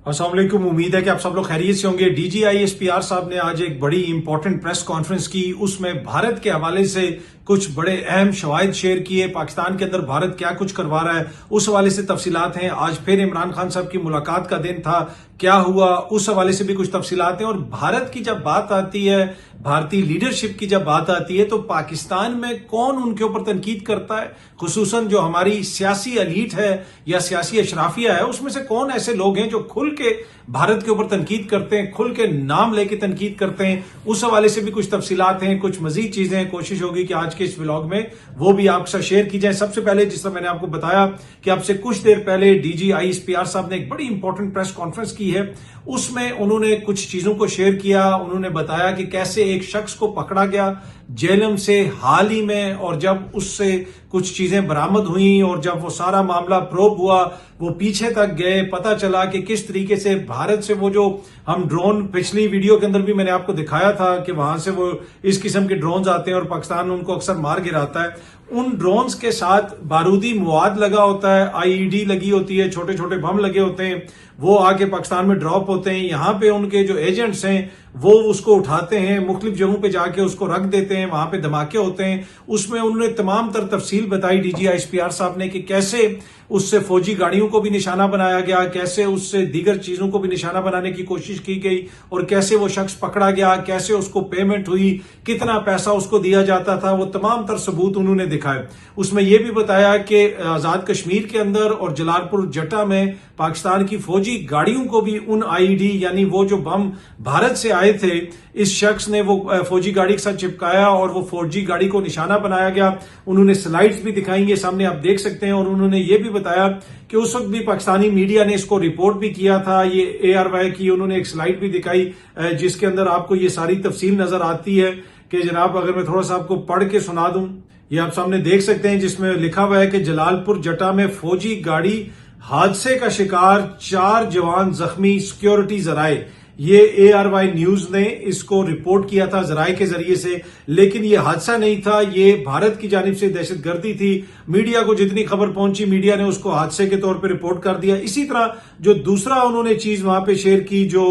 अस्सलाम वालेकुम। उम्मीद है कि आप सब लोग खैरियत से होंगे। DGISPR साहब ने आज एक बड़ी इंपॉर्टेंट प्रेस कॉन्फ्रेंस की। उसमें भारत के हवाले से कुछ बड़े अहम शवाहिद शेयर किए। पाकिस्तान के अंदर भारत क्या कुछ करवा रहा है उस हवाले से तफसीलात हैं। आज फिर इमरान खान साहब की मुलाकात का दिन था, क्या हुआ उस हवाले से भी कुछ तफसीलात हैं। और भारत की जब बात आती है, भारतीय लीडरशिप की जब बात आती है, तो पाकिस्तान में कौन उनके ऊपर तनकीद करता है, खुसूसन जो हमारी सियासी एलीट है या सियासी अशराफिया है, उसमें से कौन ऐसे लोग हैं जो खुल के भारत के ऊपर तनकीद करते हैं, खुल के नाम लेके तनकीद करते हैं। उस हवाले से भी कुछ तफसीलात हैं, कुछ मजीद चीजें कोशिश होगी कि आज के इस व्लॉग में वो भी आपके साथ शेयर की जाए। सबसे पहले जिस तरह मैंने आपको बताया कि आपसे कुछ देर पहले DGISPR साहब ने एक बड़ी इंपॉर्टेंट प्रेस कॉन्फ्रेंस की है। उसमें उन्होंने कुछ चीजों को शेयर किया। उन्होंने बताया कि कैसे एक शख्स को पकड़ा गया जेलम से हाल ही में, और जब उससे कुछ चीजें बरामद हुई और जब वो सारा मामला प्रोब हुआ, वो पीछे तक गए, पता चला कि किस तरीके से भारत से वो जो हम ड्रोन, पिछली वीडियो के अंदर भी मैंने आपको दिखाया था कि वहां से वो इस किस्म के ड्रोन्स आते हैं और पाकिस्तान उनको अक्सर मार गिराता है। उन ड्रोन्स के साथ बारूदी मवाद लगा होता है, IED लगी होती है, छोटे छोटे बम लगे होते हैं, वो आके पाकिस्तान में ड्रॉप होते हैं। यहाँ पे उनके जो एजेंट्स हैं वो उसको उठाते हैं, मुख्तलिफ जगहों पे जाके उसको रख देते हैं, वहां पे धमाके होते हैं। उसमें उन्होंने तमाम तर तफसील बताई DGISPR साहब ने कि कैसे उससे फौजी गाड़ियों को भी निशाना बनाया गया, कैसे उससे दीगर चीजों को भी निशाना बनाने की कोशिश की गई, और कैसे वो शख्स पकड़ा गया, कैसे उसको पेमेंट हुई, कितना पैसा उसको दिया जाता था, वो तमाम तर सबूत उन्होंने दिखाए। उसमें यह भी बताया कि आजाद कश्मीर के अंदर और जलालपुर जट्टा में पाकिस्तान की फौजी गाड़ियों को भी उन IED यानी वो जो बम भारत से आए थे, इस शख्स ने वो फौजी गाड़ी के साथ चिपकाया और वो फौजी गाड़ी को निशाना बनाया गया। उन्होंने स्लाइड्स भी दिखाएंगे सामने, आप देख सकते हैं। और उन्होंने ये भी बताया कि उस वक्त भी पाकिस्तानी मीडिया ने इसको रिपोर्ट भी किया था। ये ARY की उन्होंने एक स्लाइड भी दिखाई जिसके अंदर आपको ये सारी तफसील नजर आती है कि जनाब, अगर मैं थोड़ा सा आपको पढ़ के सुना दूं, ये आप सामने देख सकते हैं, जिसमें लिखा हुआ है कि जलालपुर जट्टा में फौजी गाड़ी हादसे का शिकार, 4 जवान जख्मी, सिक्योरिटी जराए। ये ARY न्यूज ने इसको रिपोर्ट किया था जराए के जरिए से, लेकिन ये हादसा नहीं था, ये भारत की जानिब से दहशतगर्दी थी। मीडिया को जितनी खबर पहुंची, मीडिया ने उसको हादसे के तौर पे रिपोर्ट कर दिया। इसी तरह जो दूसरा उन्होंने चीज वहां पे शेयर की, जो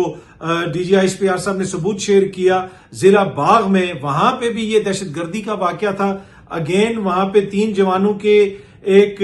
DGISPR साहब ने सबूत शेयर किया, जिला बाग में, वहां पे भी ये दहशतगर्दी का वाकया था। अगेन वहां पे 3 जवानों के एक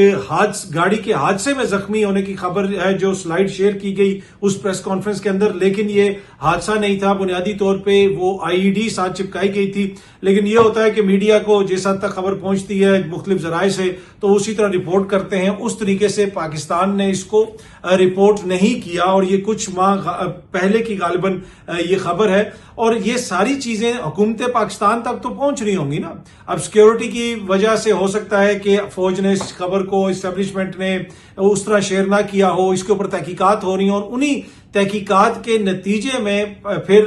गाड़ी के हादसे में जख्मी होने की खबर है जो स्लाइड शेयर की गई उस प्रेस कॉन्फ्रेंस के अंदर, लेकिन ये हादसा नहीं था। बुनियादी तौर पे वो IED साथ चिपकाई गई थी। लेकिन ये होता है कि मीडिया को जिस हद तक खबर पहुंचती है मुख्तलिफ जराए से, तो उसी तरह रिपोर्ट करते हैं। उस तरीके से पाकिस्तान ने इसको रिपोर्ट नहीं किया, और ये कुछ माह पहले की गालिबन ये खबर है। और ये सारी चीजें हुकूमत पाकिस्तान तक तो पहुंच रही होंगी ना। अब सिक्योरिटी की वजह से हो सकता है कि फौज ने इस खबर को, इस्टेब्लिशमेंट ने उस तरह शेयर ना किया हो, इसके ऊपर तहकीकात हो रही हो, और उन्हीं तहकीकात के नतीजे में फिर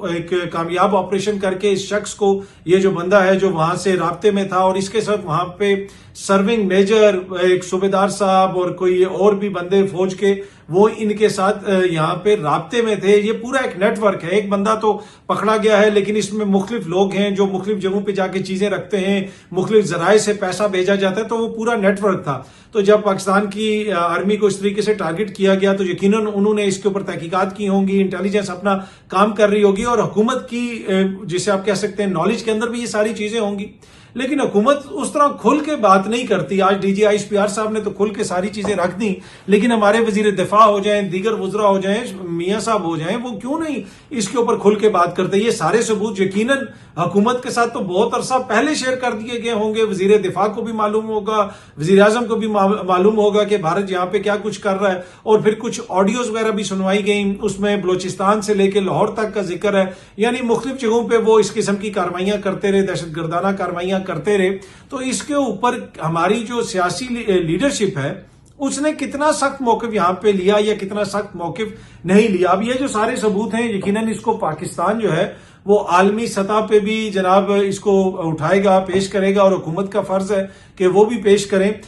एक कामयाब ऑपरेशन करके इस शख्स को, ये जो बंदा है जो वहां से राब्ते में था और इसके साथ वहां पे सर्विंग मेजर, एक सूबेदार साहब और कोई और भी बंदे फौज के, वो इनके साथ यहाँ पे राब्ते में थे। ये पूरा एक नेटवर्क है। एक बंदा तो पकड़ा गया है, लेकिन इसमें मुख्तलिफ लोग हैं जो मुख्तलिफ जगहों पे जाके चीजें रखते हैं, मुख्तलिफ जराए से पैसा भेजा जाता है, तो वो पूरा नेटवर्क था। तो जब पाकिस्तान की आर्मी को इस तरीके से टारगेट किया गया, तो यकीनन उन्होंने इसके ऊपर तहकीकात की होंगी, इंटेलिजेंस अपना काम कर रही होगी, और हुकूमत की, जिसे आप कह सकते हैं, नॉलेज के अंदर भी ये सारी चीजें होंगी। लेकिन हुकूमत उस तरह खुल के बात नहीं करती। आज DGISPR साहब ने तो खुल के सारी चीजें रख दी, लेकिन हमारे वजीर दिफा हो जाएं, दीगर वज़रा हो जाएं, मियां साहब हो जाएं, वो क्यों नहीं इसके ऊपर खुल के बात करते। ये सारे सबूत यकीनन हुकूमत के साथ तो बहुत अरसा पहले शेयर कर दिए गए होंगे। वजीर दिफा को भी मालूम होगा, वजीर आजम को भी मालूम होगा कि भारत यहाँ पे क्या कुछ कर रहा है। और फिर कुछ ऑडियोज वगैरह भी सुनवाई गई, उसमें बलोचिस्तान से लेकर लाहौर तक का जिक्र है। यानी मुख्तलिफ जगहों पर वो इस किस्म की कार्रवाइयां करते रहे, दहशतगर्दाना कार्रवाइयां करते रहे। तो इसके ऊपर हमारी जो सियासी लीडरशिप है उसने कितना सख्त मौकिफ यहां पे लिया या कितना सख्त मौकिफ नहीं लिया। अब ये जो सारे सबूत हैं, यकीनन इसको पाकिस्तान जो है वो आलमी सतह पे भी जनाब इसको उठाएगा, पेश करेगा, और हुकूमत का फर्ज है कि वो भी पेश करें।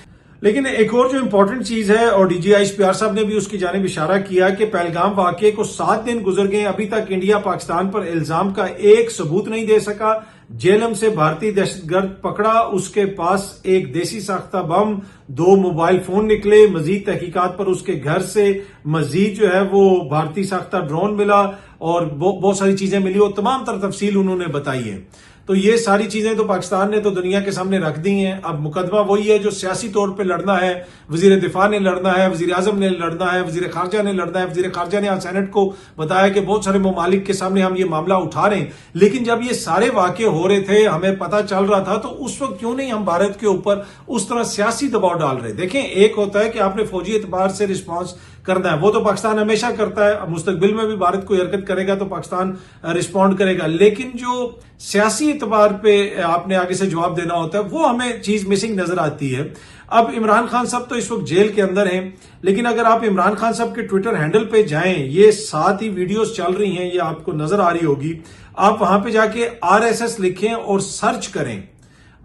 लेकिन एक और जो इंपॉर्टेंट चीज है, और DGISPR साहब ने भी उसकी जानिब इशारा किया कि पहलगाम वाकये को 7 दिन गुजर गए, अभी तक इंडिया पाकिस्तान पर इल्जाम का एक सबूत नहीं दे सका, जेलम से भारतीय दहशतगर्द पकड़ा, उसके पास एक देसी साख्ता बम, 2 मोबाइल फोन निकले। मजीद तहकीकात पर उसके घर से मजीद जो है वो भारतीय साख्ता ड्रोन मिला और बहुत सारी चीजें मिली और तमाम तरह तफसील उन्होंने बताई है। तो ये सारी चीजें तो पाकिस्तान ने तो दुनिया के सामने रख दी हैं। अब मुकदमा वही है जो सियासी तौर पे लड़ना है, वजीर दिफा ने लड़ना है, वजीर आजम ने लड़ना है, वजीर खारजा ने लड़ना है। वजीर खारजा ने आज सेनेट को बताया कि बहुत सारे ममालिक के सामने हम ये मामला उठा रहे हैं, लेकिन जब ये सारे वाकये हो रहे थे, हमें पता चल रहा था, तो उस वक्त क्यों नहीं हम भारत के ऊपर उस तरह सियासी दबाव डाल रहे। देखें, एक होता है कि आपने फौजी एतबार से रिस्पॉन्स करना है, वो तो पाकिस्तान हमेशा करता है। अब मुस्तकबिल में भी भारत कोई हरकत करेगा तो पाकिस्तान रिस्पॉन्ड करेगा, लेकिन जो सियासी एतबार पे आपने आगे से जवाब देना होता है, वो हमें चीज मिसिंग नजर आती है। अब इमरान खान साहब तो इस वक्त जेल के अंदर हैं, लेकिन अगर आप इमरान खान साहब के ट्विटर हैंडल पे जाएं, ये 7 ही वीडियोस चल रही हैं, ये आपको नजर आ रही होगी। आप वहां पे जाके RSS लिखें और सर्च करें।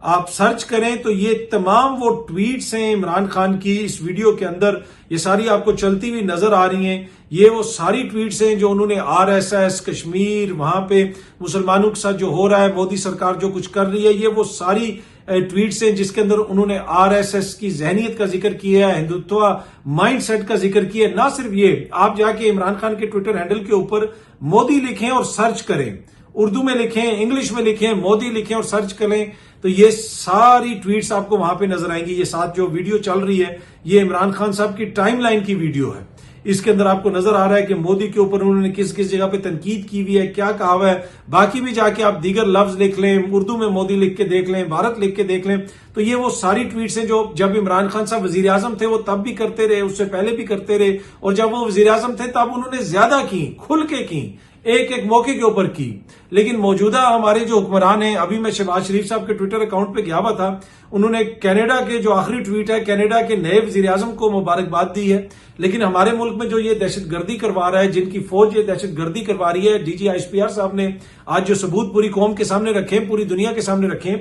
आप सर्च करें तो ये तमाम वो ट्वीट्स हैं इमरान खान की इस वीडियो के अंदर, ये सारी आपको चलती हुई नजर आ रही हैं। ये वो सारी ट्वीट्स हैं जो उन्होंने RSS कश्मीर, वहां पे मुसलमानों के साथ जो हो रहा है, मोदी सरकार जो कुछ कर रही है, ये वो सारी ट्वीट्स हैं जिसके अंदर उन्होंने RSS की जहनीत का जिक्र किया है, हिंदुत्व माइंडसेट का जिक्र किया है। ना सिर्फ ये, आप जाके इमरान खान के ट्विटर हैंडल के ऊपर मोदी लिखें और सर्च करें, उर्दू में लिखें, इंग्लिश में लिखें, मोदी लिखें और सर्च करें, तो ये सारी ट्वीट्स आपको वहां पे नजर आएंगी। ये साथ जो वीडियो चल रही है, ये इमरान खान साहब की टाइमलाइन की वीडियो है। इसके अंदर आपको नजर आ रहा है कि मोदी के ऊपर उन्होंने किस किस जगह पे तनकीद की हुई है, क्या कहा हुआ है। बाकी भी जाके आप दीगर लफ्ज लिख लें, उर्दू में मोदी लिख के देख लें, भारत लिख के देख लें, तो ये वो सारी ट्वीट्स हैं जो जब इमरान खान साहब वजीर आजम थे वो तब भी करते रहे, उससे पहले भी करते रहे, और जब वो वजीर आजम थे तब उन्होंने ज्यादा की, खुल के की, एक एक मौके के ऊपर की। लेकिन मौजूदा हमारे जो हुक्मरान हैं, अभी मैं शहबाज शरीफ साहब के ट्विटर अकाउंट पे गया हुआ था, उन्होंने कनाडा के जो आखिरी ट्वीट है, कनाडा के नए वजीर आजम को मुबारकबाद दी है। लेकिन हमारे मुल्क में जो ये दहशतगर्दी करवा रहा है, जिनकी फौज ये दहशतगर्दी करवा रही है, DG ISPR साहब ने आज जो सबूत पूरी कौम के सामने रखे, पूरी दुनिया के सामने रखे,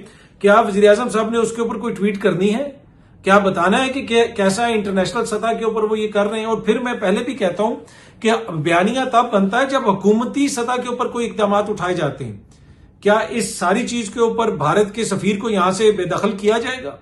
क्या वजीर आजम साहब ने उसके ऊपर कोई ट्वीट करनी है? क्या बताना है कि कैसा इंटरनेशनल सतह के ऊपर वो ये कर रहे हैं? और फिर मैं पहले भी कहता हूं कि बयानिया तब बनता है जब हुकूमती सतह के ऊपर कोई इकदाम उठाए जाते हैं। क्या इस सारी चीज के ऊपर भारत के सफीर को यहां से बेदखल किया जाएगा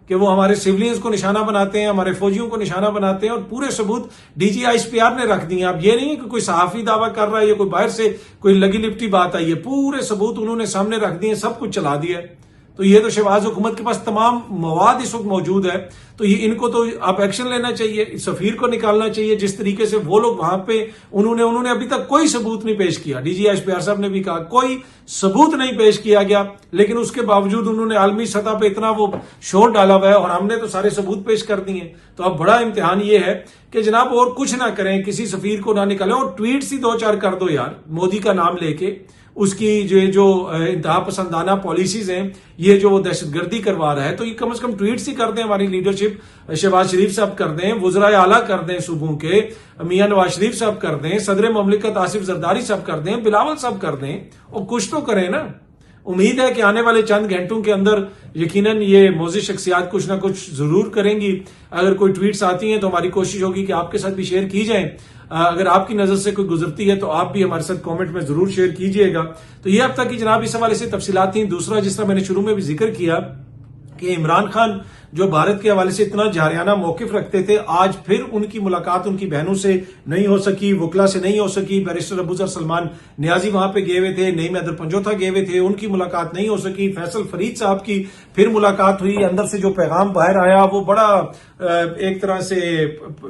कि वो हमारे सिविलियंस को निशाना बनाते हैं, हमारे फौजियों को निशाना बनाते हैं, और पूरे सबूत DG ISPR ने रख दिए। अब ये नहीं है कि कोई सहाफी दावा कर रहा है या कोई बाहर से कोई लगी लिपटी बात आई है, पूरे सबूत उन्होंने सामने रख दिए, सब कुछ चला दिया है। तो ये तो शहबाज हुकूमत के पास तमाम मवाद इस वक्त मौजूद है, तो ये इनको तो अब एक्शन लेना चाहिए, सफीर को निकालना चाहिए। जिस तरीके से वो लोग वहां पे उन्होंने अभी तक कोई सबूत नहीं पेश किया, DG ISPR साहब ने भी कहा कोई सबूत नहीं पेश किया गया, लेकिन उसके बावजूद उन्होंने आलमी सतह पे इतना वो शोर डाला हुआ है और हमने तो सारे सबूत पेश कर दिए। तो अब बड़ा इम्तिहान ये है कि जनाब और कुछ ना करें, किसी सफीर को ना निकालें और ट्वीट्स ही 2-4 कर दो यार, मोदी का नाम लेके, उसकी जो इंतहा पसंदाना पॉलिसीज हैं, ये जो दहशतगर्दी करवा रहा है, तो ये कम से कम ट्वीट्स ही कर दें। हमारी लीडरशिप शहबाज शरीफ साहब कर दें, वज़राए आला कर दें, सूबों के मियां नवाज शरीफ साहब कर दें, सदर ममलिकत आसिफ जरदारी साहब कर दें, बिलावल साहब कर दें, और कुछ तो करें ना। उम्मीद है कि आने वाले चंद घंटों के अंदर यकीनन ये मोज़ी शख्सियात कुछ ना कुछ जरूर करेंगी। अगर कोई ट्वीट्स आती हैं तो हमारी कोशिश होगी कि आपके साथ भी शेयर की जाए। अगर आपकी नजर से कोई गुजरती है तो आप भी हमारे साथ कमेंट में जरूर शेयर कीजिएगा। तो ये अब तक की जनाब इस हवाले से तफसीलात थी। दूसरा, जिस तरह मैंने शुरू में भी जिक्र किया कि इमरान खान जो भारत के हवाले से इतना जारियाना मौकिफ रखते थे, आज फिर उनकी मुलाकात उनकी बहनों से नहीं हो सकी, वकला से नहीं हो सकी। बैरिस्टर अबूजर सलमान नियाजी वहां पे गए हुए थे, नईम हैदर पंजोथा गए हुए थे, उनकी मुलाकात नहीं हो सकी। फैसल फरीद साहब की फिर मुलाकात हुई, अंदर से जो पैगाम बाहर आया वो बड़ा एक तरह से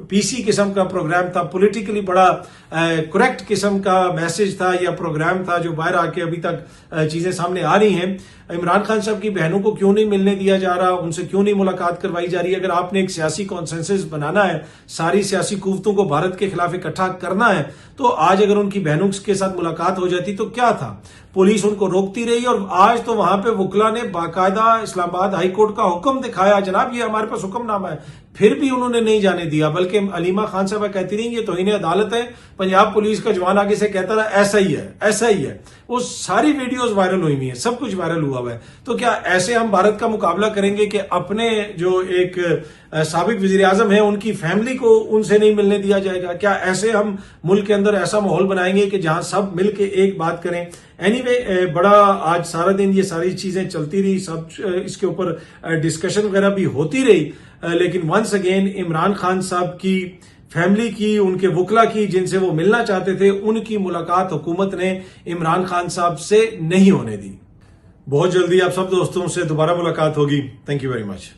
PC किस्म का प्रोग्राम था, पॉलिटिकली बड़ा करेक्ट किस्म का मैसेज था या प्रोग्राम था, जो बाहर आके अभी तक चीजें सामने आ रही हैं। इमरान खान साहब की बहनों को क्यों नहीं मिलने दिया जा रहा, उनसे क्यों नहीं मुलाकात करवाई जा रही? अगर आपने एक सियासी कॉन्सेंसस बनाना है, सारी सियासी कुव्वतों को भारत के खिलाफ इकट्ठा करना है, तो आज अगर उनकी बहनों के साथ मुलाकात हो जाती तो क्या था? पुलिस उनको रोकती रही और आज तो वहां पे वकला ने बाकायदा इस्लामाबाद हाई कोर्ट का हुक्म दिखाया, जनाब ये हमारे पास हुक्मनामा है, फिर भी उन्होंने नहीं जाने दिया। बल्कि अलीमा खान साहब कहती रही ये तौहीन अदालत है। पंजाब पुलिस का जवान आगे से कहता था ऐसा ही है, ऐसा ही है। वो सारी वीडियोस वायरल हुई हुई है, सब कुछ वायरल हुआ हुआ है। तो क्या ऐसे हम भारत का मुकाबला करेंगे कि अपने जो एक साबिक वजीर आजम हैं उनकी फैमिली को उनसे नहीं मिलने दिया जाएगा? क्या ऐसे हम मुल्क के अंदर ऐसा माहौल बनाएंगे कि जहां सब मिल के एक बात करें? एनीवे, बड़ा आज सारा दिन ये सारी चीजें चलती रही, सब इसके ऊपर डिस्कशन वगैरह भी होती रही, लेकिन वंस अगेन इमरान खान साहब की फैमिली की, उनके वकला की, जिनसे वो मिलना चाहते थे, उनकी मुलाकात हुकूमत ने इमरान खान साहब से नहीं होने दी। बहुत जल्दी आप सब दोस्तों से दोबारा मुलाकात होगी। Thank you very much.